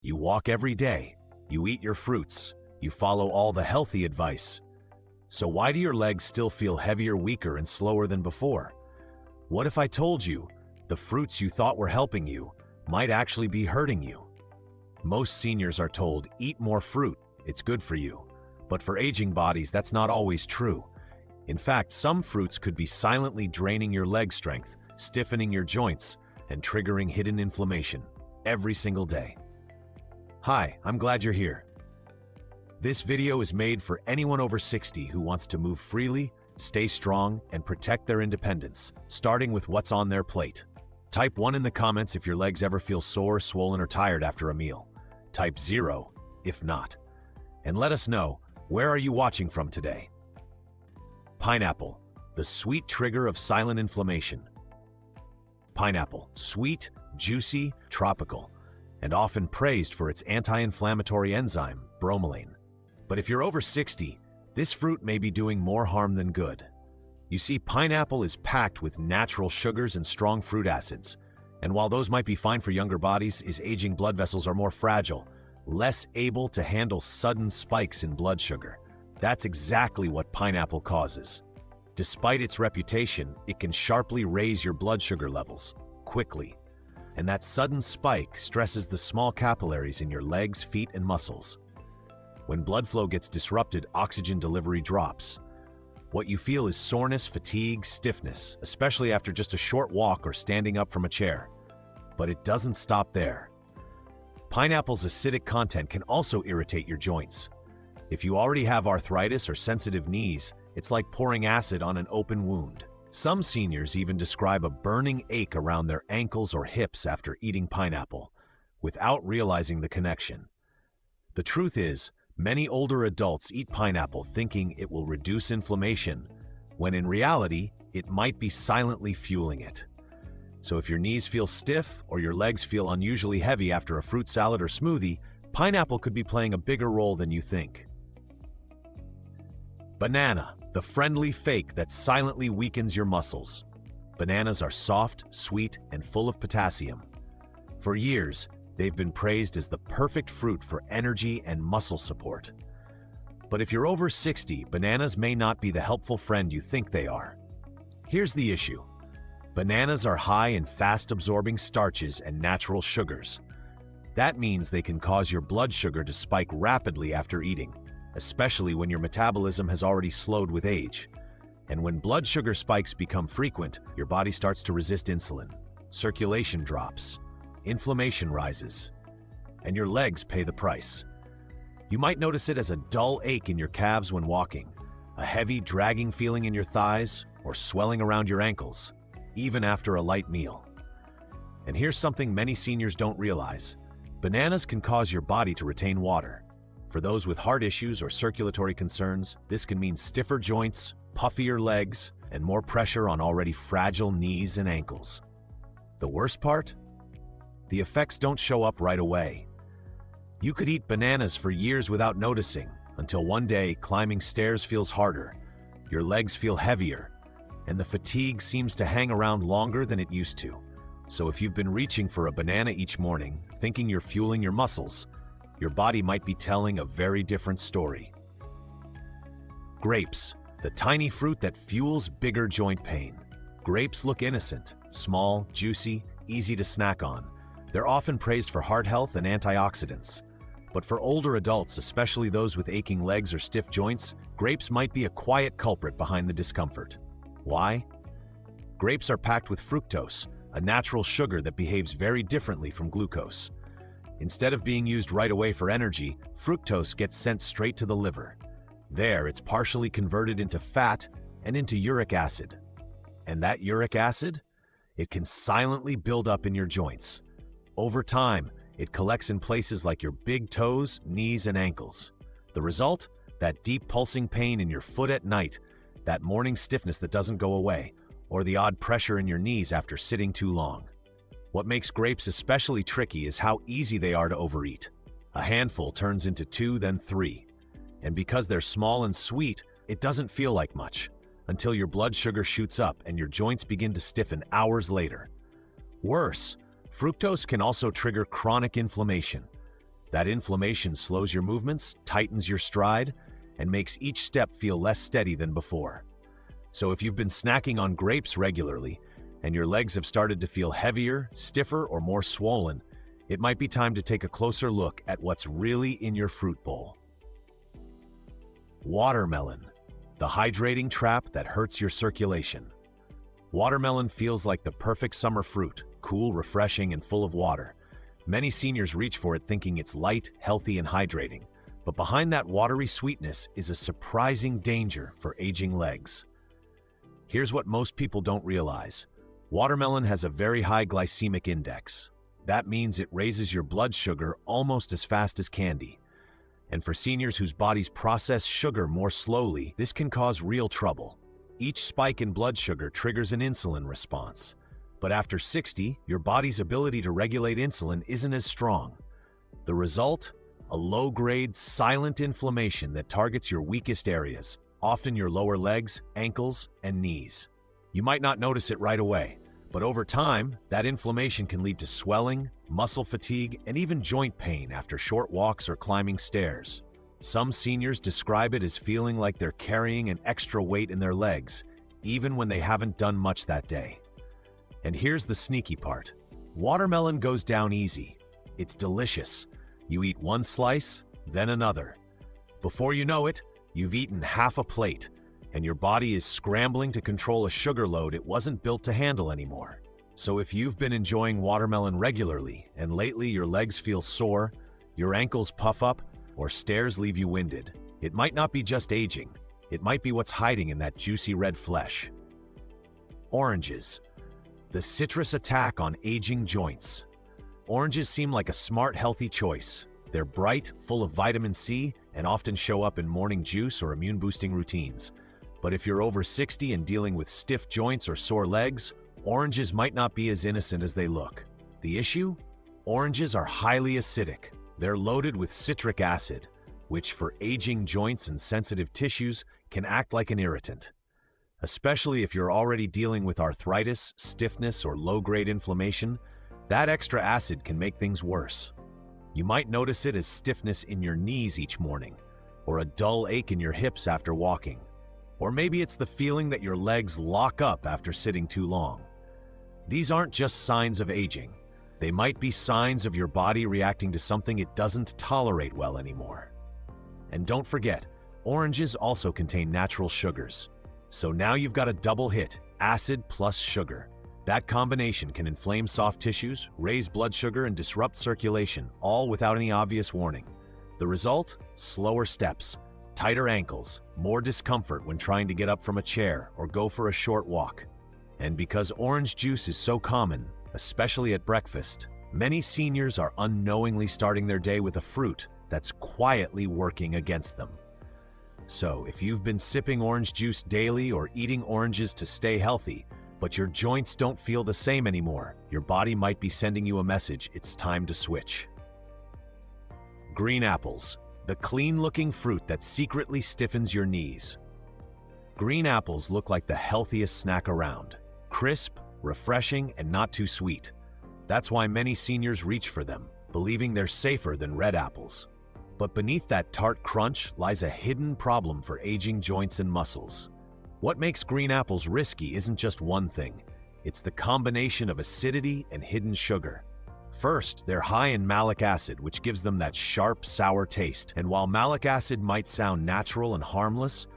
You walk every day, you eat your fruits, you follow all the healthy advice. So why do your legs still feel heavier, weaker, and slower than before? What if I told you the fruits you thought were helping you might actually be hurting you? Most seniors are told, eat more fruit, it's good for you. But for aging bodies, that's not always true. In fact, some fruits could be silently draining your leg strength, stiffening your joints, and triggering hidden inflammation every single day. Hi, I'm glad you're here. This video is made for anyone over 60 who wants to move freely, stay strong, and protect their independence, starting with what's on their plate. Type 1 in the comments if your legs ever feel sore, swollen, or tired after a meal. Type 0 if not. And let us know, where are you watching from today? Pineapple, the sweet trigger of silent inflammation. Pineapple, sweet, juicy, tropical, and often praised for its anti-inflammatory enzyme, bromelain. But if you're over 60, this fruit may be doing more harm than good. You see, pineapple is packed with natural sugars and strong fruit acids. And while those might be fine for younger bodies, its aging blood vessels are more fragile, less able to handle sudden spikes in blood sugar. That's exactly what pineapple causes. Despite its reputation, it can sharply raise your blood sugar levels, quickly. And that sudden spike stresses the small capillaries in your legs, feet, and muscles. When blood flow gets disrupted, oxygen delivery drops. What you feel is soreness, fatigue, stiffness, especially after just a short walk or standing up from a chair. But it doesn't stop there. Pineapple's acidic content can also irritate your joints. If you already have arthritis or sensitive knees, it's like pouring acid on an open wound. Some seniors even describe a burning ache around their ankles or hips after eating pineapple, without realizing the connection. The truth is, many older adults eat pineapple thinking it will reduce inflammation, when in reality, it might be silently fueling it. So if your knees feel stiff or your legs feel unusually heavy after a fruit salad or smoothie, pineapple could be playing a bigger role than you think. Banana, the friendly fake that silently weakens your muscles. Bananas are soft, sweet, and full of potassium. For years, they've been praised as the perfect fruit for energy and muscle support. But if you're over 60, bananas may not be the helpful friend you think they are. Here's the issue. Bananas are high in fast-absorbing starches and natural sugars. That means they can cause your blood sugar to spike rapidly after eating, especially when your metabolism has already slowed with age. And when blood sugar spikes become frequent, your body starts to resist insulin. Circulation drops, inflammation rises, and your legs pay the price. You might notice it as a dull ache in your calves when walking, a heavy, dragging feeling in your thighs, or swelling around your ankles, even after a light meal. And here's something many seniors don't realize. Bananas can cause your body to retain water. For those with heart issues or circulatory concerns, this can mean stiffer joints, puffier legs, and more pressure on already fragile knees and ankles. The worst part? The effects don't show up right away. You could eat bananas for years without noticing, until one day climbing stairs feels harder, your legs feel heavier, and the fatigue seems to hang around longer than it used to. So if you've been reaching for a banana each morning, thinking you're fueling your muscles, your body might be telling a very different story. Grapes, the tiny fruit that fuels bigger joint pain. Grapes look innocent, small, juicy, easy to snack on. They're often praised for heart health and antioxidants. But for older adults, especially those with aching legs or stiff joints, grapes might be a quiet culprit behind the discomfort. Why? Grapes are packed with fructose, a natural sugar that behaves very differently from glucose. Instead of being used right away for energy, fructose gets sent straight to the liver. There, it's partially converted into fat and into uric acid. And that uric acid? It can silently build up in your joints. Over time, it collects in places like your big toes, knees, and ankles. The result? That deep pulsing pain in your foot at night, that morning stiffness that doesn't go away, or the odd pressure in your knees after sitting too long. What makes grapes especially tricky is how easy they are to overeat. A handful turns into 2, then 3. And because they're small and sweet, it doesn't feel like much, until your blood sugar shoots up and your joints begin to stiffen hours later. Worse, fructose can also trigger chronic inflammation. That inflammation slows your movements, tightens your stride, and makes each step feel less steady than before. So if you've been snacking on grapes regularly, and your legs have started to feel heavier, stiffer, or more swollen, it might be time to take a closer look at what's really in your fruit bowl. Watermelon, the hydrating trap that hurts your circulation. Watermelon feels like the perfect summer fruit, cool, refreshing, and full of water. Many seniors reach for it thinking it's light, healthy, and hydrating. But behind that watery sweetness is a surprising danger for aging legs. Here's what most people don't realize. Watermelon has a very high glycemic index. That means it raises your blood sugar almost as fast as candy. And for seniors whose bodies process sugar more slowly, this can cause real trouble. Each spike in blood sugar triggers an insulin response. But after 60, your body's ability to regulate insulin isn't as strong. The result? A low-grade, silent inflammation that targets your weakest areas, often your lower legs, ankles, and knees. You might not notice it right away, but over time, that inflammation can lead to swelling, muscle fatigue, and even joint pain after short walks or climbing stairs. Some seniors describe it as feeling like they're carrying an extra weight in their legs, even when they haven't done much that day. And here's the sneaky part. Watermelon goes down easy. It's delicious. You eat one slice, then another. Before you know it, you've eaten half a plate, and your body is scrambling to control a sugar load it wasn't built to handle anymore. So if you've been enjoying watermelon regularly, and lately your legs feel sore, your ankles puff up, or stairs leave you winded, it might not be just aging. It might be what's hiding in that juicy red flesh. Oranges. The citrus attack on aging joints. Oranges seem like a smart, healthy choice. They're bright, full of vitamin C, and often show up in morning juice or immune-boosting routines. But if you're over 60 and dealing with stiff joints or sore legs, oranges might not be as innocent as they look. The issue? Oranges are highly acidic. They're loaded with citric acid, which for aging joints and sensitive tissues can act like an irritant. Especially if you're already dealing with arthritis, stiffness, or low-grade inflammation, that extra acid can make things worse. You might notice it as stiffness in your knees each morning, or a dull ache in your hips after walking. Or maybe it's the feeling that your legs lock up after sitting too long. These aren't just signs of aging. They might be signs of your body reacting to something it doesn't tolerate well anymore. And don't forget, oranges also contain natural sugars. So now you've got a double hit, acid plus sugar. That combination can inflame soft tissues, raise blood sugar, and disrupt circulation, all without any obvious warning. The result? Slower steps, tighter ankles, more discomfort when trying to get up from a chair or go for a short walk. And because orange juice is so common, especially at breakfast, many seniors are unknowingly starting their day with a fruit that's quietly working against them. So if you've been sipping orange juice daily or eating oranges to stay healthy, but your joints don't feel the same anymore, your body might be sending you a message it's time to switch. Green apples, the clean-looking fruit that secretly stiffens your knees. Green apples look like the healthiest snack around. Crisp, refreshing, and not too sweet. That's why many seniors reach for them, believing they're safer than red apples. But beneath that tart crunch lies a hidden problem for aging joints and muscles. What makes green apples risky isn't just one thing. It's the combination of acidity and hidden sugar. First, they're high in malic acid, which gives them that sharp, sour taste. And while malic acid might sound natural and harmless,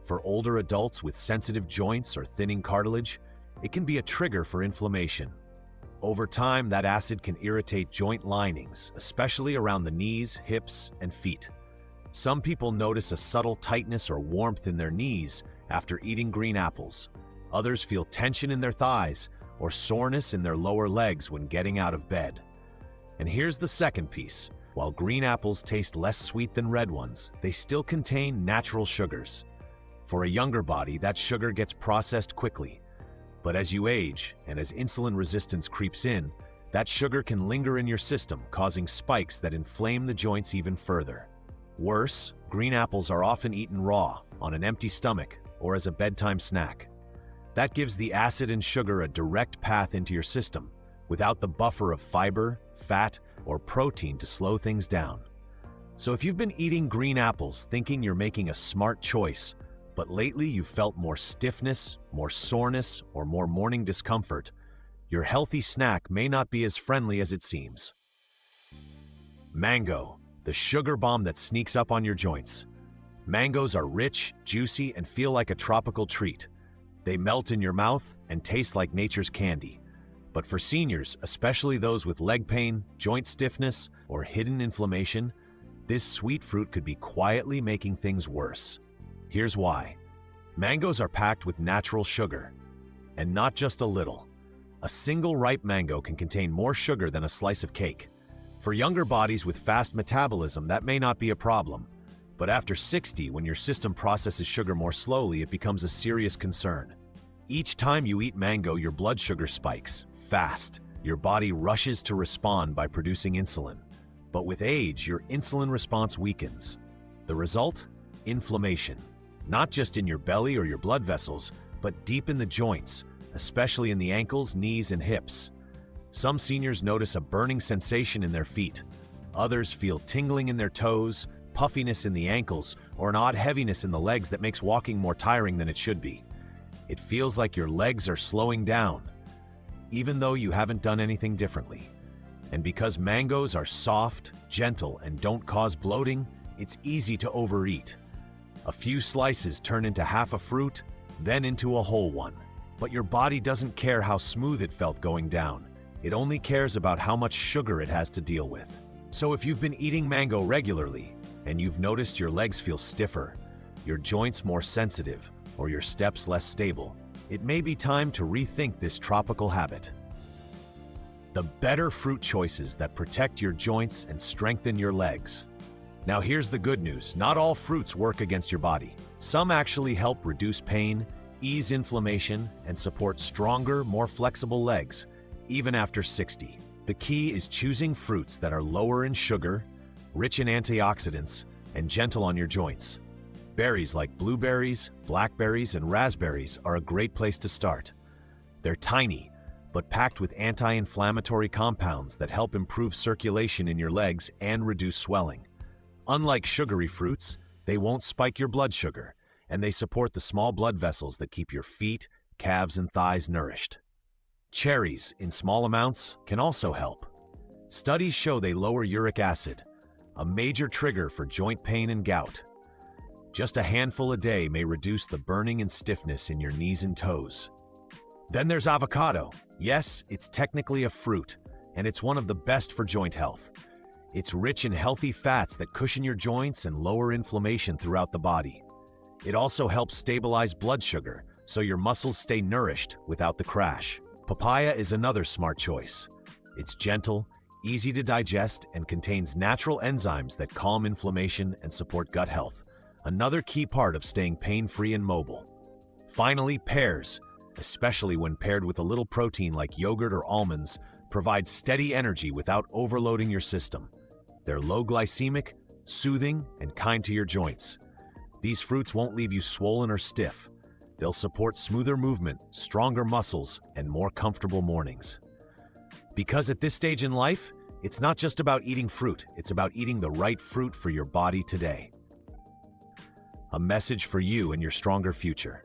for older adults with sensitive joints or thinning cartilage, it can be a trigger for inflammation. Over time, that acid can irritate joint linings, especially around the knees, hips, and feet. Some people notice a subtle tightness or warmth in their knees after eating green apples. Others feel tension in their thighs or soreness in their lower legs when getting out of bed. And here's the second piece. While green apples taste less sweet than red ones, they still contain natural sugars. For a younger body, that sugar gets processed quickly. But as you age, and as insulin resistance creeps in, that sugar can linger in your system, causing spikes that inflame the joints even further. Worse, green apples are often eaten raw, on an empty stomach, or as a bedtime snack. That gives the acid and sugar a direct path into your system, without the buffer of fiber, fat, or protein to slow things down. So if you've been eating green apples thinking you're making a smart choice, but lately you've felt more stiffness, more soreness, or more morning discomfort, your healthy snack may not be as friendly as it seems. Mango, the sugar bomb that sneaks up on your joints. Mangoes are rich, juicy, and feel like a tropical treat. They melt in your mouth and taste like nature's candy. But for seniors, especially those with leg pain, joint stiffness, or hidden inflammation, this sweet fruit could be quietly making things worse. Here's why. Mangoes are packed with natural sugar, and not just a little. A single ripe mango can contain more sugar than a slice of cake. For younger bodies with fast metabolism, that may not be a problem. But after 60, when your system processes sugar more slowly, it becomes a serious concern. Each time you eat mango, your blood sugar spikes fast. Your body rushes to respond by producing insulin. But with age, your insulin response weakens. The result? Inflammation. Not just in your belly or your blood vessels, but deep in the joints, especially in the ankles, knees, and hips. Some seniors notice a burning sensation in their feet. Others feel tingling in their toes, puffiness in the ankles, or an odd heaviness in the legs that makes walking more tiring than it should be. It feels like your legs are slowing down, even though you haven't done anything differently. And because mangoes are soft, gentle, and don't cause bloating, it's easy to overeat. A few slices turn into half a fruit, then into a whole one. But your body doesn't care how smooth it felt going down. It only cares about how much sugar it has to deal with. So if you've been eating mango regularly, and you've noticed your legs feel stiffer, your joints more sensitive, or your steps less stable, it may be time to rethink this tropical habit. The better fruit choices that protect your joints and strengthen your legs. Now here's the good news. Not all fruits work against your body. Some actually help reduce pain, ease inflammation, and support stronger, more flexible legs, even after 60. The key is choosing fruits that are lower in sugar, rich in antioxidants, and gentle on your joints. Berries like blueberries, blackberries, and raspberries are a great place to start. They're tiny, but packed with anti-inflammatory compounds that help improve circulation in your legs and reduce swelling. Unlike sugary fruits, they won't spike your blood sugar, and they support the small blood vessels that keep your feet, calves, and thighs nourished. Cherries, in small amounts, can also help. Studies show they lower uric acid, a major trigger for joint pain and gout. Just a handful a day may reduce the burning and stiffness in your knees and toes. Then there's avocado. Yes, it's technically a fruit, and it's one of the best for joint health. It's rich in healthy fats that cushion your joints and lower inflammation throughout the body. It also helps stabilize blood sugar, so your muscles stay nourished without the crash. Papaya is another smart choice. It's gentle, easy to digest, and contains natural enzymes that calm inflammation and support gut health, another key part of staying pain-free and mobile. Finally, pears, especially when paired with a little protein like yogurt or almonds, provide steady energy without overloading your system. They're low glycemic, soothing, and kind to your joints. These fruits won't leave you swollen or stiff. They'll support smoother movement, stronger muscles, and more comfortable mornings. Because at this stage in life, it's not just about eating fruit, it's about eating the right fruit for your body today. A message for you and your stronger future.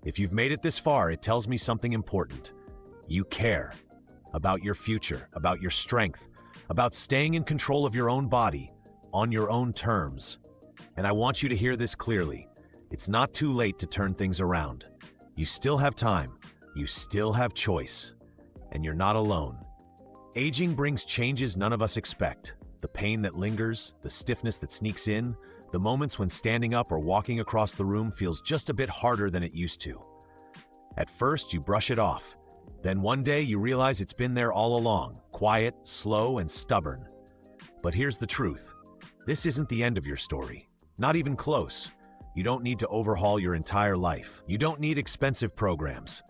If you've made it this far, it tells me something important. You care about your future, about your strength, about staying in control of your own body, on your own terms. And I want you to hear this clearly. It's not too late to turn things around. You still have time, you still have choice, and you're not alone. Aging brings changes none of us expect. The pain that lingers, the stiffness that sneaks in, the moments when standing up or walking across the room feels just a bit harder than it used to. At first, you brush it off. Then one day you realize it's been there all along, quiet, slow, and stubborn. But here's the truth. This isn't the end of your story. Not even close. You don't need to overhaul your entire life. You don't need expensive programs.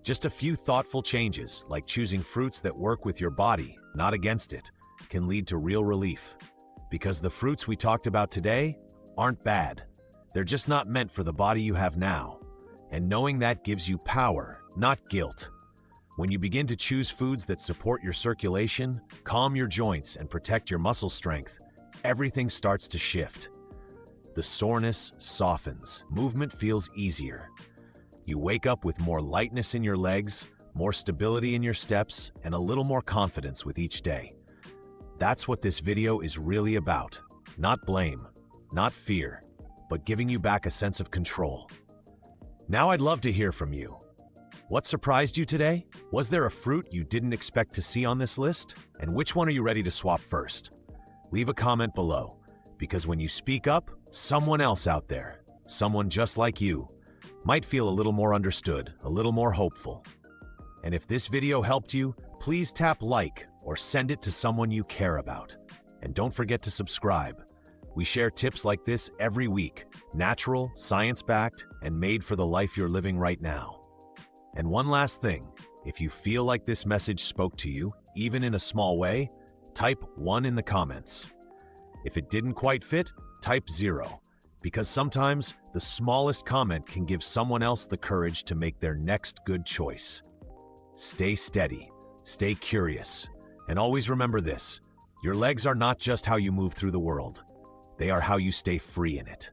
Just a few thoughtful changes, like choosing fruits that work with your body, not against it, can lead to real relief. Because the fruits we talked about today aren't bad. They're just not meant for the body you have now. And knowing that gives you power, not guilt. When you begin to choose foods that support your circulation, calm your joints, and protect your muscle strength, everything starts to shift. The soreness softens, movement feels easier. You wake up with more lightness in your legs, more stability in your steps, and a little more confidence with each day. That's what this video is really about. Not blame, not fear, but giving you back a sense of control. Now I'd love to hear from you. What surprised you today? Was there a fruit you didn't expect to see on this list? And which one are you ready to swap first? Leave a comment below, because when you speak up, someone else out there, someone just like you, might feel a little more understood, a little more hopeful. And if this video helped you, please tap like or send it to someone you care about. And don't forget to subscribe. We share tips like this every week, natural, science-backed, and made for the life you're living right now. And one last thing, if you feel like this message spoke to you, even in a small way, type 1 in the comments. If it didn't quite fit, type 0, because sometimes the smallest comment can give someone else the courage to make their next good choice. Stay steady, stay curious, and always remember this: your legs are not just how you move through the world, they are how you stay free in it.